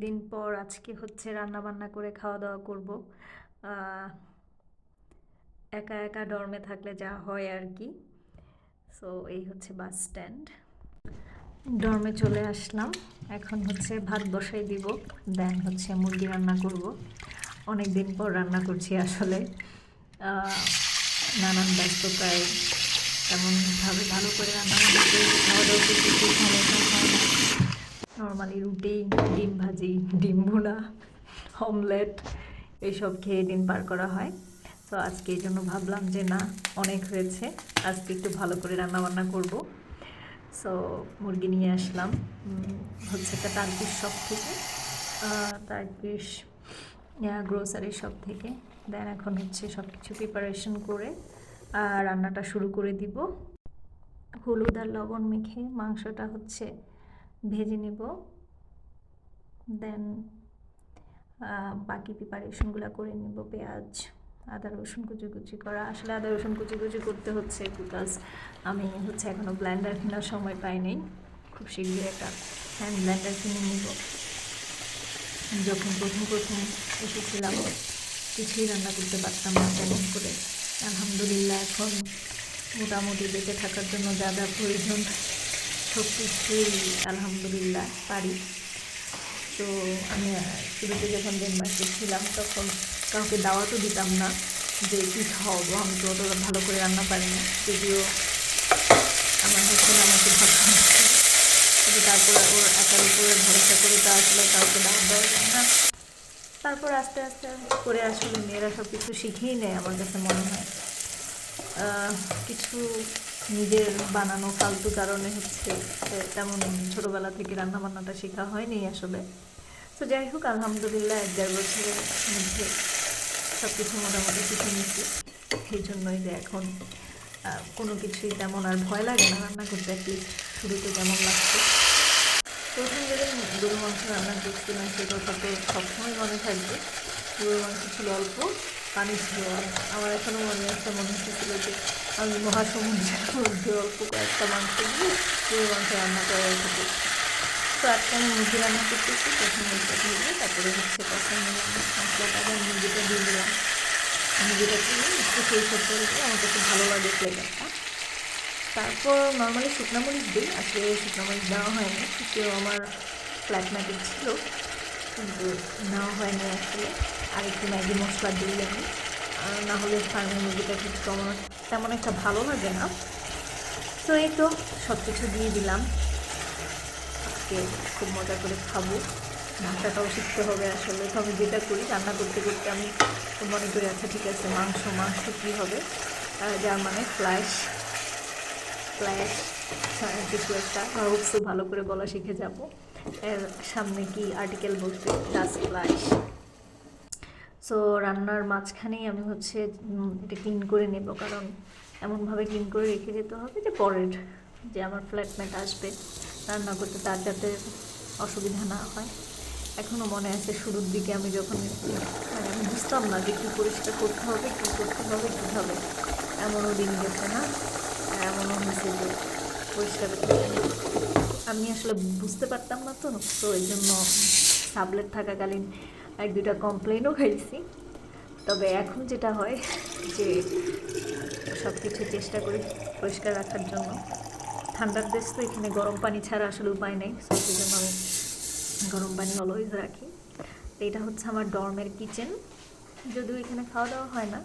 দিন পর আজকে হচ্ছে রান্না বান্না করে খাওয়া দাওয়া করব। একা একা ডর্মে থাকলে যা হয় আর কি। সো এই হচ্ছে বাস স্ট্যান্ড, ডর্মে চলে আসলাম। এখন হচ্ছে ভাত বসাই দিব, দেন হচ্ছে মুরগি রান্না করব। অনেক দিন পর রান্না করছি আসলে, নানান ব্যস্ততায় তেমনভাবে ভালো করে রান্না বান্না করে খাওয়া দাওয়া করতে খুব সমস্যা হয় না। নর্মালি রুটি, ডিম ভাজি, ডিম ভুনা, অমলেট এইসব খেয়ে দিন পার করা হয়। তো আজকে এই জন্য ভাবলাম যে না, অনেক হয়েছে, আজকে একটু ভালো করে রান্না বান্না করব। সো মুরগি নিয়ে আসলাম হচ্ছে একটা টার্কিশ শপ থেকে, টার্কিশ গ্রোসারি শপ থেকে। দেন এখন হচ্ছে সব কিছু প্রিপারেশন করে রান্নাটা শুরু করে দিব। হলুদ আর লবণ মেখে মাংসটা হচ্ছে ভেজে নেব। দেন বাকি প্রিপারেশনগুলো করে নেব। পেঁয়াজ, আদা রসুন কুচি কুচি করা, আসলে আদা রসুন কুচি কুচি করতে হচ্ছে বিকজ আমি হচ্ছে এখনও ব্লেন্ডার কেনার সময় পাইনি। খুব শীঘ্রই একটা হ্যান্ড ব্লেন্ডার কিনে নিব। যখন প্রথম এসেছিলাম কিছুই রান্না করতে পারতাম না তেমন করে। আলহামদুলিল্লাহ এখন মোটামুটি বেঁচে থাকার জন্য যা যা প্রয়োজন সব কিছুই আলহামদুলিল্লাহ পারি। তো আমি শুরুতে যখন ডেনমার্কে ছিলাম তখন কাউকে দাওয়াতও দিতাম না যে কী খাওয়াবো, আমি তো অতটা ভালো করে রান্না পারি না, যদিও আমার হাসবেন্ড আমাকে ভালোবাসে, কিন্তু তারপরে ওর একার উপরে ভরসা করে তো আসলে কাউকে দাওয়াত দেওয়া যায় না। তারপর আস্তে আস্তে করে আসলে মেয়েরা সব কিছু শিখেই নেয় আমার কাছে মনে হয়। কিছু নিজের বানানো ফালতু কারণে হচ্ছে তেমন ছোটোবেলা থেকে রান্নাবান্নাটা শেখা হয়নি আসলে। তো যাই হোক, আলহামদুলিল্লাহ 1-1.5 বছরের মধ্যে সব কিছু মোটামুটি শিখে নিচ্ছি। সেই জন্যই যে এখন কোনো কিছুই তেমন আর ভয় লাগে না রান্না করতে। অ্যাটলিস্ট শুরুতে যেমন লাগছে, প্রথম যেদিন গরুর মাংস রান্না করছিলাম সে কথা তো সবসময় মনে থাকবে। গরুর মাংস ছিল অল্প, পানি ছিল অনেক। আমার এখনও মনে আছে, মনে হচ্ছিল যে আমি মহাসমুদ্রের মধ্যে অল্প কয়েকটা মাংস দিয়ে গরুর মাংস রান্না করে রেখেছি। তো আজকে আমি মুরগি রান্না করতেছি। প্রথমে মুরগিটা দিয়ে তারপরে হচ্ছে পছন্দ মশলাটা আবার মুরগিটা দিয়ে দিলাম। মুরগিটা দিয়ে একটু সেই সব করে দিয়ে আমার কাছে ভালো লাগে ফ্লেভারটা। তারপর নর্মালি শুকনো মরিচ দিই, আসলে শুকনো মরিচ দেওয়া হয়নি, কেউ আমার ফ্ল্যাটমেটে ছিল কিন্তু নেওয়া হয়নি আসলে। আর একটু ম্যাগি মশলা দিই আমি, না হলে ফার্মের মুরগিটা খেতে তেমন একটা ভালো লাগে না। তো এই তো সব কিছু দিয়ে দিলাম। আজকে খুব মজা করে খাবো। ভাষাটাও শিখতে হবে আসলে। তো আমি যেটা করি, রান্না করতে করতে আমি মনে করি আচ্ছা ঠিক আছে, মাংস কী হবে, যার মানে ফ্ল্যাশ কিছু একটা ভাবছো, ভালো করে বলা শিখে যাব। এর সামনে কি আর্টিকেল বলতে জাস্ট ফ্ল্যাশ। সো রান্নার মাঝখানেই আমি হচ্ছে এটা ক্লিন করে নেব, কারণ এমনভাবে ক্লিন করে রেখে যেতে হবে যে পরের যে আমার ফ্ল্যাটমেট আসবে রান্না করতে তার যাতে অসুবিধা না হয়। এখনও মনে আছে শুরুর দিকে আমি যখন মানে আমি বুঝতাম না যে কী পরিষ্কার করতে হবে, কী করতে হবে, কীভাবে। এমনও দিন গেছে না, এমনও হয়েছে যে পরিষ্কার করতে আমি আসলে বুঝতে পারতাম না। তো এই জন্য সাবলেট থাকাকালীন 1-2টা কমপ্লেনও খাইছি। তবে এখন যেটা হয় যে সব কিছু চেষ্টা করি পরিষ্কার রাখার জন্য। ঠান্ডার দেশ তো, এখানে গরম পানি ছাড়া আসলে উপায় নেই, সো সেই জন্য আমি গরম পানি অলওয়েজ রাখি। তো এটা হচ্ছে আমার ডর্মের কিচেন, যদিও এখানে খাওয়া দাওয়া হয় না।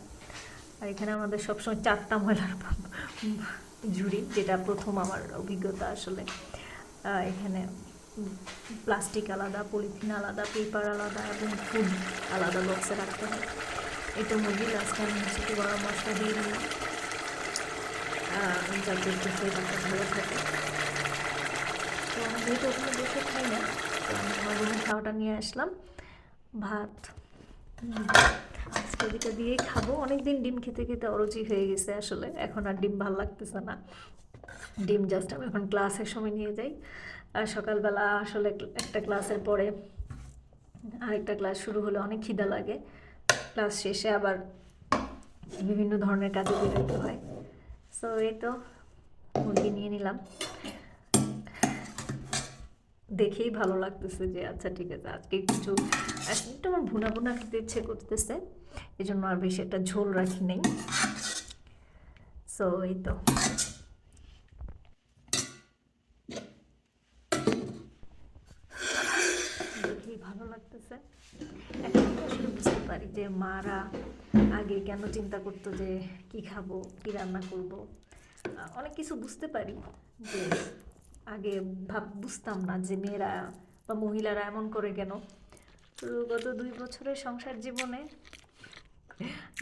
আর এখানে আমাদের সবসময় 4টা ময়লার ঝুড়ি, যেটা প্রথম আমার অভিজ্ঞতা আসলে। এখানে প্লাস্টিক আলাদা, পলিথিন আলাদা, পেপার আলাদা এবং ফুড আলাদা বক্সে রাখতে হয়। এটা মুরগি লাস্টে আমি হচ্ছে একটু গরম মশলা দিয়ে দিলাম যাতে একটু ফ্লেভারটা ভালো থাকে। তো আমি যেহেতু ওখানে বসে খাই না, তো আমি আমার রুমে খাওয়াটা নিয়ে আসলাম। ভাত আজকে এটা দিয়েই খাবো। অনেকদিন ডিম খেতে খেতে অরুচি হয়ে গেছে আসলে, এখন আর ডিম ভালো লাগতেছে না। ডিম জাস্ট আমি এখন ক্লাসের সময় নিয়ে যাই। আর সকালবেলা আসলে একটা ক্লাসের পরে আরেকটা ক্লাস শুরু হলে অনেক খিদা লাগে। ক্লাস শেষে আবার বিভিন্ন ধরনের কাজে বেরোতে হয়। সো এই তো মুরগি নিয়ে নিলাম। দেখেই ভালো লাগতেছে যে আচ্ছা ঠিক আছে, আজকে কিছু একটু আমার ভুনা ভুনা খেতে ইচ্ছে করতেছে, এই জন্য আর বেশি একটা ঝোল রাখি নেই। সো এই তো দেখেই ভালো লাগতেছে। এখন তো আসলে বুঝতে পারি যে মারা আগে কেন চিন্তা করতো যে কি খাবো, কি রান্না করব। অনেক কিছু বুঝতে পারি যে আগে বুঝতাম না যে মেয়েরা বা মহিলারা এমন করে কেন। তো গত 2 বছরের সংসার জীবনে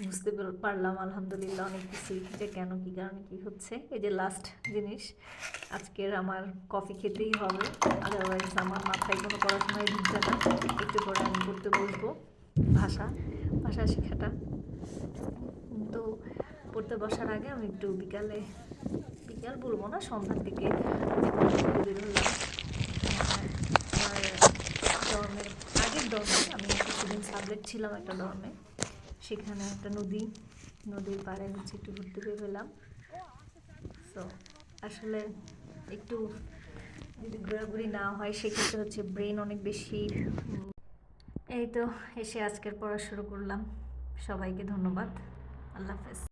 বুঝতে পারলাম আলহামদুলিল্লাহ অনেক কিছুই, যে কেন কি কারণে কি হচ্ছে। এই যে লাস্ট জিনিস, আজকের আমার কফি খেতেই হবে, আদারওয়াইজ আমার মাথায় কোনো পড়াশোনায় ঢুকবে না। একটু পরে আমি করতে বসবো ভাষা ভাষা শেখাটা। তো পড়তে বসার আগে আমি একটু বিকাল বলবো না, সন্ধ্যার দিকে বের হলাম আমার ডর্মের, আগের ডর্মে। আমি কিছুদিন সাবলেট ছিলাম একটা ডর্মে, সেখানে একটা নদীর পাড়ে হচ্ছে একটু ঘুরতে বের হলাম। সো আসলে একটু যদি ঘোরাঘুরি না হয় সেক্ষেত্রে হচ্ছে ব্রেন অনেক বেশি। এই তো এসে আজকের পড়া শুরু করলাম। সবাইকে ধন্যবাদ। আল্লাহ হাফেজ।